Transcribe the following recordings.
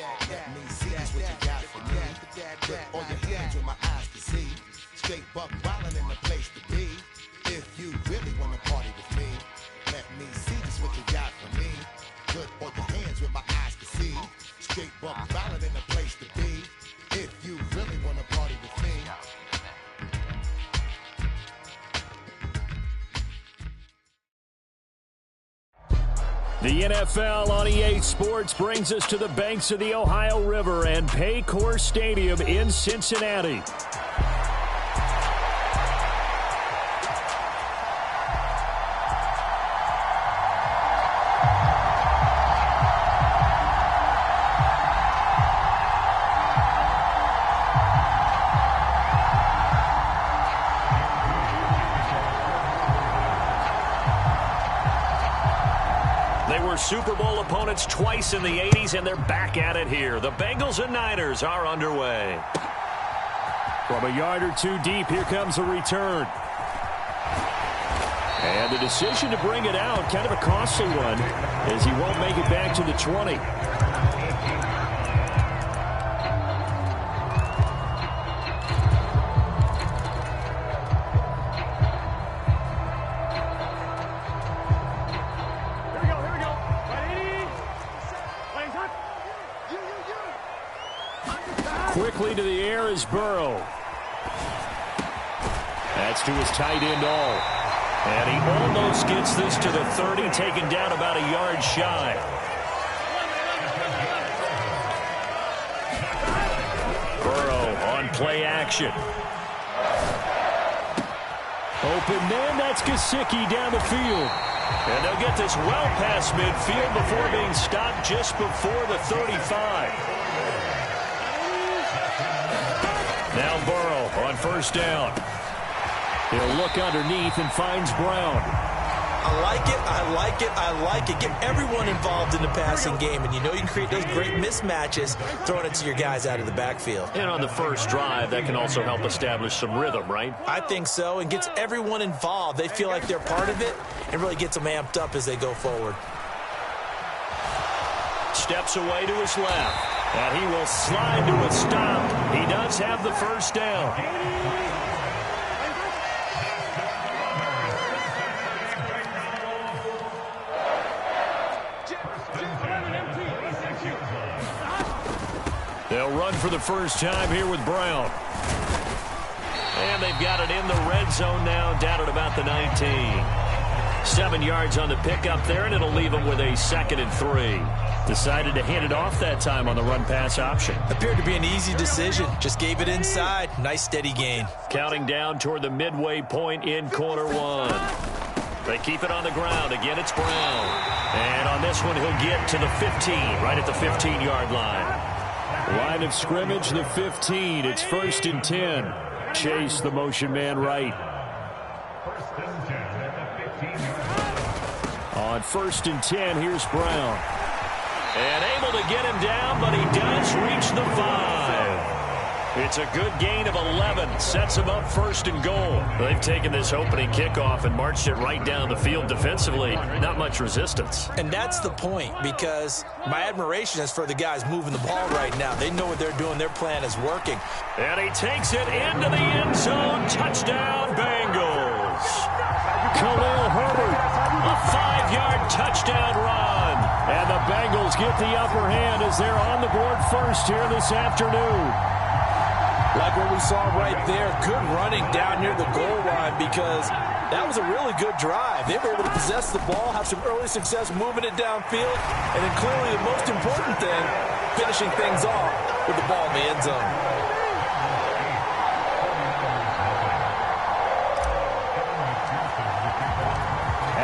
Let me see just what you got for me. Put all your hands where my eyes can see. Straight buck wildin' in the place to be. If you really wanna party with me, let me see just what you got for me. Put all your hands where my eyes can see. Straight buck wildin' in the place to be. If you really wanna party with me. The NFL on EA Sports brings us to the banks of the Ohio River and Paycor Stadium in Cincinnati. Super Bowl opponents twice in the 80s, and they're back at it here. The Bengals and Niners are underway. From a yard or two deep, here comes a return. And the decision to bring it out, kind of a costly one, as he won't make it back to the 20. Quickly to the air is Burrow. That's to his tight end all. And he almost gets this to the 30, taken down about a yard shy. Burrow on play action. Open man, that's Gesicki down the field. And they'll get this well past midfield before being stopped just before the 35. Now Burrow on first down. He'll look underneath and finds Brown. I like it, I like it, I like it. Get everyone involved in the passing game, and you know you can create those great mismatches throwing it to your guys out of the backfield. And on the first drive, that can also help establish some rhythm, right? I think so, and gets everyone involved. They feel like they're part of it, and really gets them amped up as they go forward. Steps away to his left. And he will slide to a stop. He does have the first down. They'll run for the first time here with Brown. And they've got it in the red zone now, down at about the 19. 7 yards on the pickup there, and it'll leave them with a 2nd and 3. Decided to hand it off that time on the run-pass option. Appeared to be an easy decision. Just gave it inside. Nice, steady gain. Counting down toward the midway point in quarter one. They keep it on the ground. Again, it's Brown. And on this one, he'll get to the 15, right at the 15-yard line. Line of scrimmage, the 15. It's 1st and 10. Chase, the motion man right. On 1st and 10, here's Brown. And able to get him down, but he does reach the 5. It's a good gain of 11. Sets him up 1st and goal. They've taken this opening kickoff and marched it right down the field defensively. Not much resistance. And that's the point, because my admiration is for the guys moving the ball right now. They know what they're doing. Their plan is working. And he takes it into the end zone. Touchdown, Bengals. Khalil Herbert, a 5-yard touchdown run. And the Bengals get the upper hand as they're on the board first here this afternoon. Like what we saw right there, good running down near the goal line, because that was a really good drive. They were able to possess the ball, have some early success moving it downfield, and then clearly the most important thing, finishing things off with the ball in the end zone.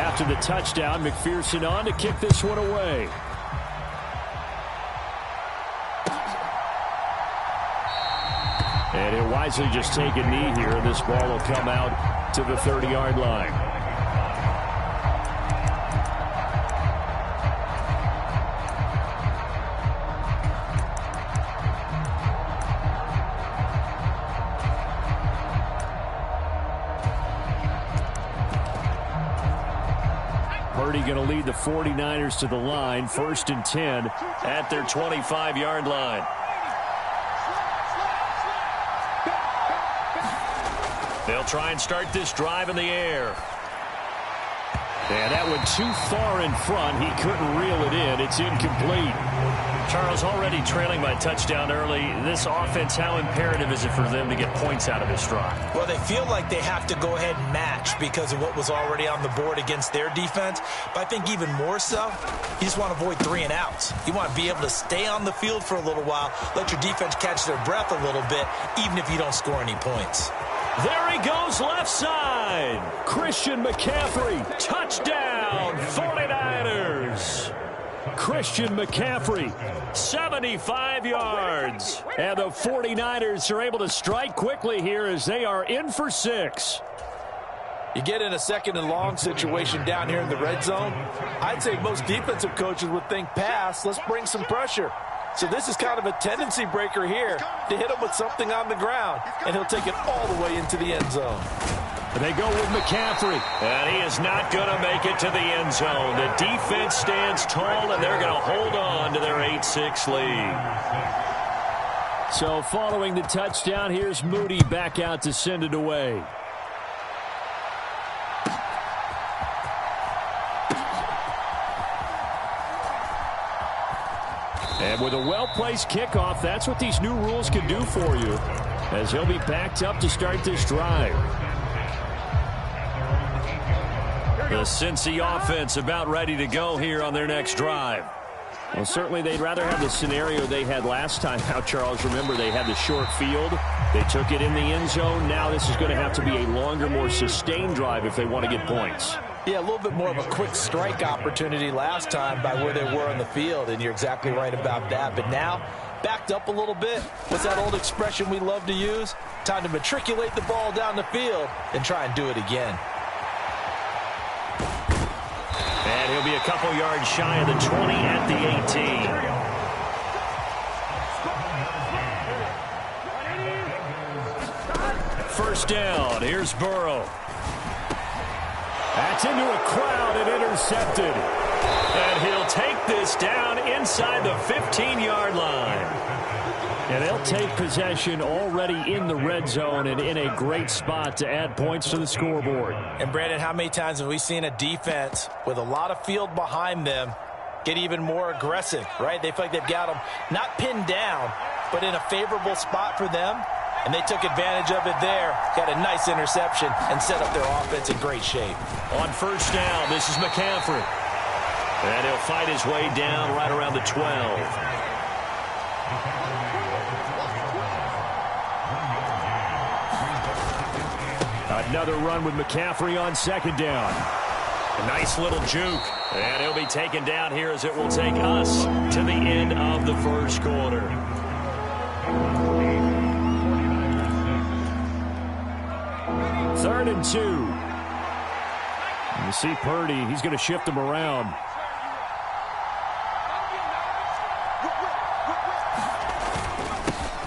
After the touchdown, McPherson on to kick this one away. And he'll wisely just take a knee here, and this ball will come out to the 30-yard line. Purdy going to lead the 49ers to the line, 1st and 10 at their 25-yard line. They'll try and start this drive in the air. And that went too far in front. He couldn't reel it in. It's incomplete. Charles, already trailing by touchdown early. This offense, how imperative is it for them to get points out of this drive? Well, they feel like they have to go ahead and match because of what was already on the board against their defense. But I think even more so, you just want to avoid 3 and outs. You want to be able to stay on the field for a little while, let your defense catch their breath a little bit, even if you don't score any points. There he goes, left side. Christian McCaffrey, touchdown, 49ers. Christian McCaffrey, 75 yards. And the 49ers are able to strike quickly here as they are in for 6. You get in a 2nd and long situation down here in the red zone. I'd say most defensive coaches would think pass. Let's bring some pressure. So this is kind of a tendency breaker here to hit him with something on the ground, and he'll take it all the way into the end zone. They go with McCaffrey, and he is not going to make it to the end zone. The defense stands tall, and they're going to hold on to their 8-6 lead. So following the touchdown, here's Moody back out to send it away. And with a well-placed kickoff, that's what these new rules can do for you, as he'll be backed up to start this drive. The Cincy offense about ready to go here on their next drive. Well, certainly they'd rather have the scenario they had last time out, Charles. Remember, they had the short field. They took it in the end zone. Now this is going to have to be a longer, more sustained drive if they want to get points. Yeah, a little bit more of a quick strike opportunity last time by where they were on the field, and you're exactly right about that. But now, backed up a little bit. What's that old expression we love to use? Time to matriculate the ball down the field and try and do it again. And he'll be a couple yards shy of the 20 at the 18. First down. Here's Burrow. That's into a crowd and intercepted. And he'll take this down inside the 15-yard line. And they'll take possession already in the red zone and in a great spot to add points to the scoreboard. And, Brandon, how many times have we seen a defense with a lot of field behind them get even more aggressive, right? They feel like they've got them not pinned down, but in a favorable spot for them. And they took advantage of it there, got a nice interception, and set up their offense in great shape. On first down, this is McCaffrey. And he'll fight his way down right around the 12. Another run with McCaffrey on second down. A nice little juke. And he'll be taken down here as it will take us to the end of the first quarter. Third and 2. You see Purdy, he's going to shift him around.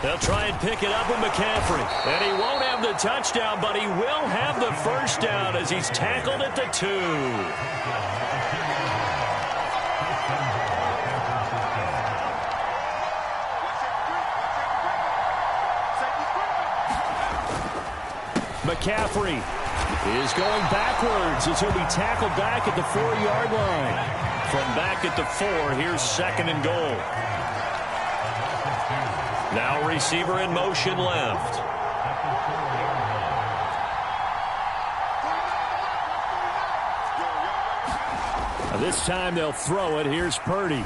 They'll try and pick it up with McCaffrey. And he won't have the touchdown, but he will have the first down as he's tackled at the 2. McCaffrey is going backwards as he'll be tackled back at the 4-yard line. From back at the 4, here's second and goal. Now receiver in motion left. This time they'll throw it. Here's Purdy.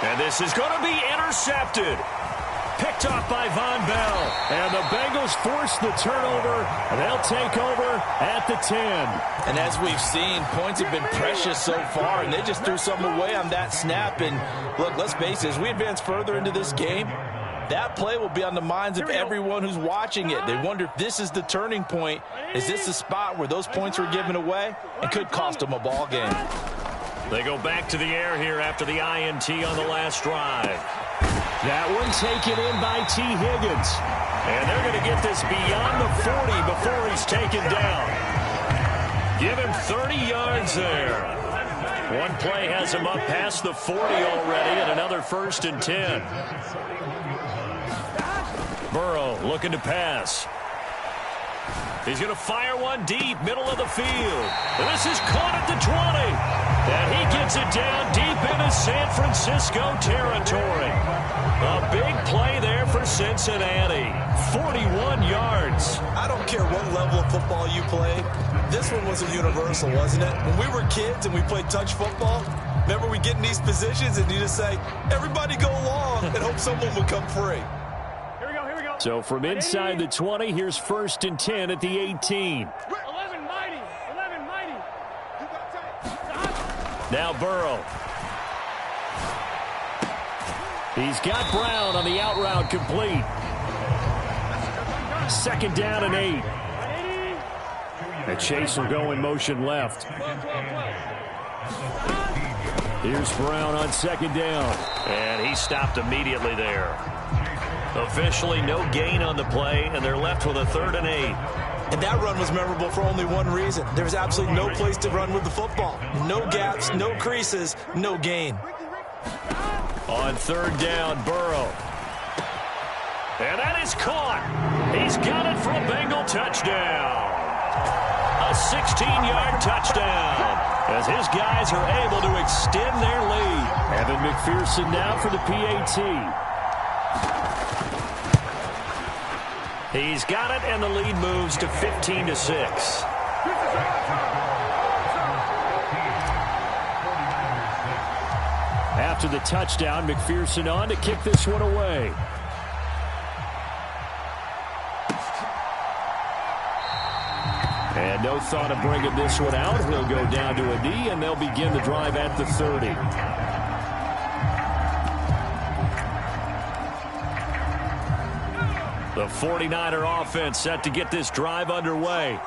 And this is going to be intercepted. Picked off by Von Bell. And the Bengals force the turnover. And they'll take over at the 10. And as we've seen, points have been precious so far, and they just threw some away on that snap. And look, let's face it, as we advance further into this game, that play will be on the minds of everyone who's watching it. They wonder if this is the turning point. Is this the spot where those points were given away and could cost them a ball game? They go back to the air here after the INT on the last drive. That one taken in by T. Higgins. And they're going to get this beyond the 40 before he's taken down. Give him 30 yards there. One play has him up past the 40 already, and another 1st and 10. Burrow looking to pass. He's going to fire one deep, middle of the field. And this is caught at the 20. And he gets it down deep into San Francisco territory. A big play there for Cincinnati. 41 yards. I don't care what level of football you play. This one was a universal, wasn't it? When we were kids and we played touch football, remember we get in these positions and you just say, everybody go long and hope someone will come free. So from inside the 20, here's 1st and 10 at the 18. 11 mighty. Now Burrow. He's got Brown on the out route complete. 2nd down and 8. And Chase will go in motion left. Here's Brown on 2nd down. And he stopped immediately there. Officially no gain on the play, and they're left with a 3rd and 8. And that run was memorable for only one reason. There was absolutely no place to run with the football. No gaps, no creases, no gain. On 3rd down, Burrow. And that is caught. He's got it for a Bengal touchdown. A 16-yard touchdown as his guys are able to extend their lead. Evan McPherson now for the PAT. He's got it, and the lead moves to 15-6. After the touchdown, McPherson on to kick this one away. And no thought of bringing this one out. He'll go down to a knee, and they'll begin the drive at the 30. The 49er offense set to get this drive underway.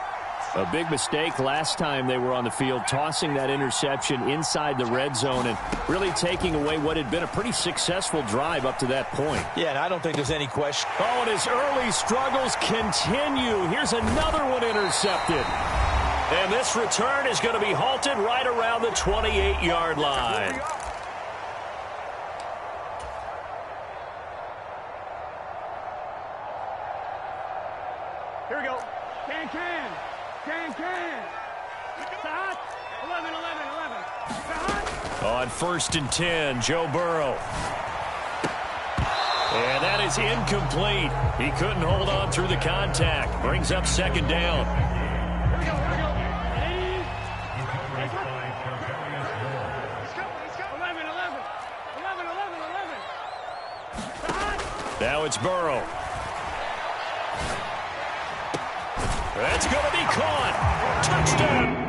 A big mistake last time they were on the field, tossing that interception inside the red zone and really taking away what had been a pretty successful drive up to that point. Yeah, and I don't think there's any question. Oh, and his early struggles continue. Here's another one intercepted. And this return is going to be halted right around the 28-yard line. Here we go. Can. Stop. 11. Stop. On 1st and 10, Joe Burrow. And that is incomplete. He couldn't hold on through the contact. Brings up 2nd down. Here we go. Let's go. 11. Stop. Now it's Burrow. That's going to be caught. Touchdown.